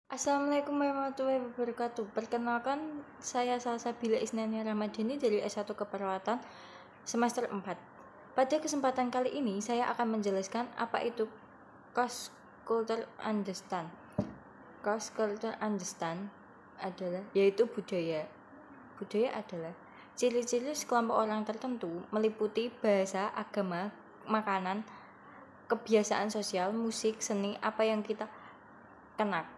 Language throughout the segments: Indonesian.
Assalamualaikum warahmatullahi wabarakatuh. Perkenalkan, saya Salsabila Isnania Ramadhani dari S1 Keperawatan semester 4. Pada kesempatan kali ini, saya akan menjelaskan apa itu cross culture understand. Cross culture understand adalah yaitu budaya. Budaya adalah ciri-ciri sekelompok orang tertentu meliputi bahasa, agama, makanan, kebiasaan sosial, musik, seni, apa yang kita kenakan.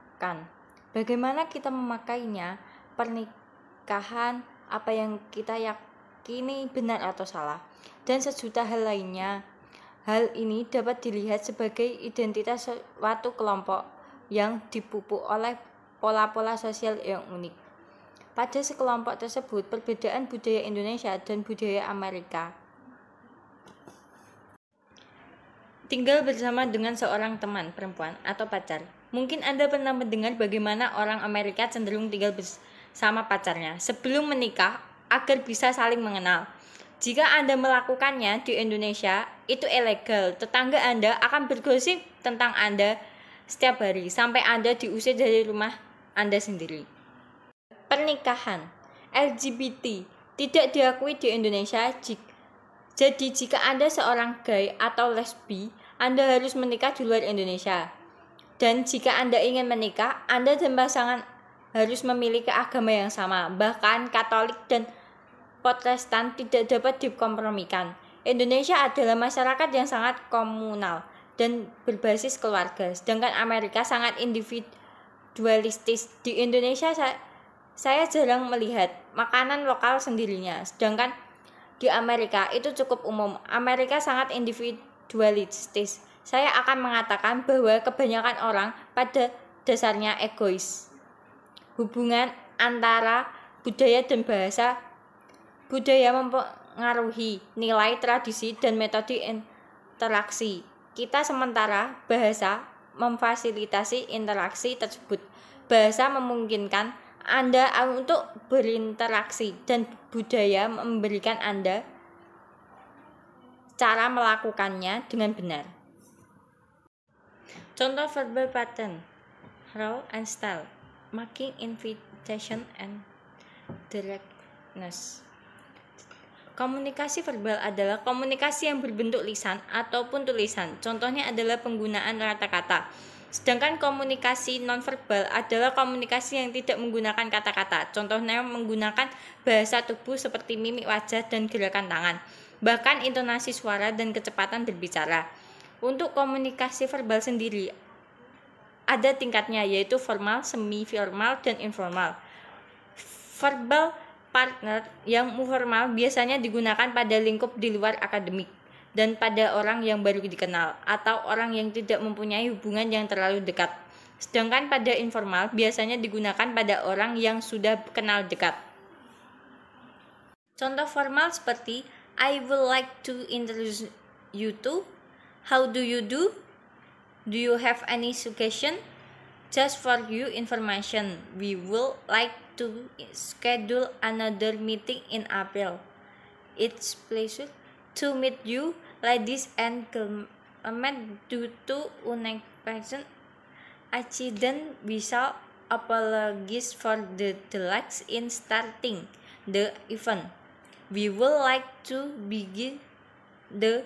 Bagaimana kita memakainya, pernikahan, apa yang kita yakini benar atau salah, dan sejuta hal lainnya. Hal ini dapat dilihat sebagai identitas suatu kelompok yang dipupuk oleh pola-pola sosial yang unik. Pada sekelompok tersebut, perbedaan budaya Indonesia dan budaya Amerika. Tinggal bersama dengan seorang teman perempuan atau pacar. Mungkin Anda pernah mendengar bagaimana orang Amerika cenderung tinggal bersama pacarnya sebelum menikah agar bisa saling mengenal. Jika Anda melakukannya di Indonesia, itu ilegal. Tetangga Anda akan bergosip tentang Anda setiap hari sampai Anda diusir dari rumah Anda sendiri. Pernikahan LGBT tidak diakui di Indonesia. Jadi jika Anda seorang gay atau lesbi, Anda harus menikah di luar Indonesia. Dan jika Anda ingin menikah, Anda dan pasangan harus memiliki agama yang sama. Bahkan Katolik dan Protestan tidak dapat dikompromikan. Indonesia adalah masyarakat yang sangat komunal dan berbasis keluarga, sedangkan Amerika sangat individualistis. Di Indonesia saya jarang melihat makanan lokal sendirinya, sedangkan di Amerika itu cukup umum. Amerika sangat individualistis. Saya akan mengatakan bahwa kebanyakan orang pada dasarnya egois. Hubungan antara budaya dan bahasa. Budaya mempengaruhi nilai, tradisi, dan metode interaksi kita, sementara bahasa memfasilitasi interaksi tersebut. Bahasa memungkinkan Anda untuk berinteraksi dan budaya memberikan Anda cara melakukannya dengan benar. Contoh verbal pattern, role and style, making invitation and directness. Komunikasi verbal adalah komunikasi yang berbentuk lisan ataupun tulisan. Contohnya adalah penggunaan kata-kata. Sedangkan komunikasi nonverbal adalah komunikasi yang tidak menggunakan kata-kata. Contohnya menggunakan bahasa tubuh seperti mimik wajah dan gerakan tangan. Bahkan intonasi suara dan kecepatan berbicara. Untuk komunikasi verbal sendiri ada tingkatnya, yaitu formal, semi-formal, dan informal. Verbal partner yang formal biasanya digunakan pada lingkup di luar akademik dan pada orang yang baru dikenal atau orang yang tidak mempunyai hubungan yang terlalu dekat. Sedangkan pada informal biasanya digunakan pada orang yang sudah kenal dekat. Contoh formal seperti I would like to introduce you to, how do you do? Do you have any suggestion? Just for your information, we would like to schedule another meeting in April. It's pleasure to meet you, ladies and gentlemen. Due to unexpected accident, we shall apologize for the delays in starting the event. We would like to begin the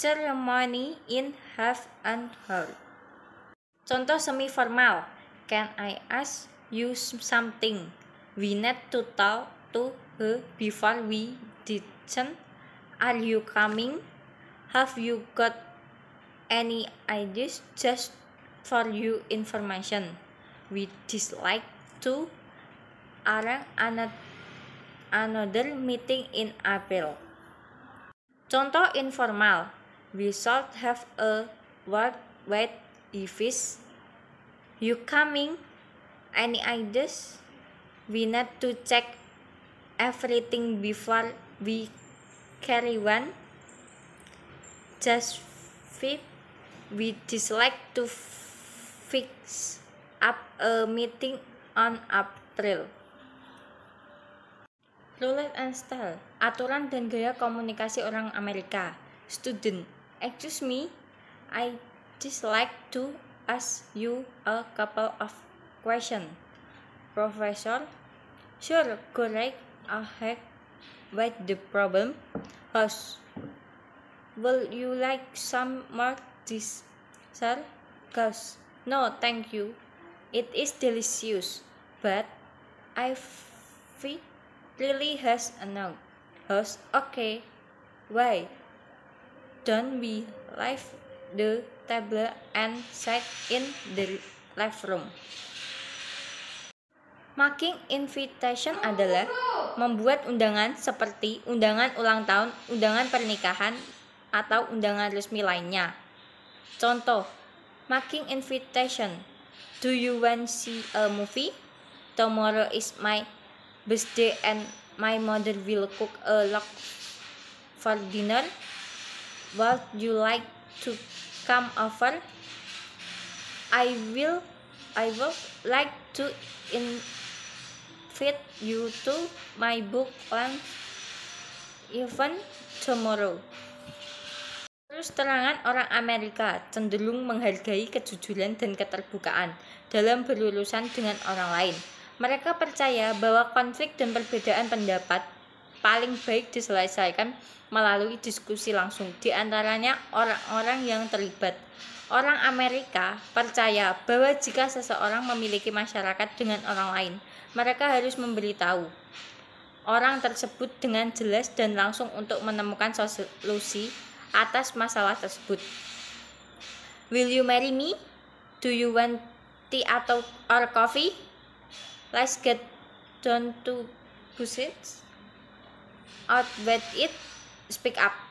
ceremony in half an hour. Contoh semi-formal, can I ask you something? We need to talk to her before we didn't. Are you coming? Have you got any ideas? Just for your information, we dislike to arrange another meeting in April. Contoh informal, we should have a word with Ifis. You coming? Any ideas? We need to check everything before we carry on. Just fit. We dislike to fix up a meeting on April. Rule and style, aturan dan gaya komunikasi orang Amerika. Student, excuse me, I dislike to ask you a couple of questions, Professor? Sure, go right ahead with the problem. Host, will you like some more this, sir? Ghost, no, thank you. It is delicious, but I really has enough. Host, okay. Why don't we leave the table and sit in the living room? Making invitation adalah membuat undangan seperti undangan ulang tahun, undangan pernikahan, atau undangan resmi lainnya. Contoh, making invitation. Do you want to see a movie? Tomorrow is my birthday and my mother will cook a lot for dinner. Would you like to come over? I will like to invite you to my book launch event tomorrow. Terus terangan orang Amerika cenderung menghargai kejujuran dan keterbukaan dalam berurusan dengan orang lain. Mereka percaya bahwa konflik dan perbedaan pendapat paling baik diselesaikan melalui diskusi langsung di antaranya orang-orang yang terlibat. Orang Amerika percaya bahwa jika seseorang memiliki masyarakat dengan orang lain, mereka harus memberitahu orang tersebut dengan jelas dan langsung untuk menemukan solusi atas masalah tersebut. Will you marry me? Do you want tea or coffee? Let's get down to business. Out with it. Speak up.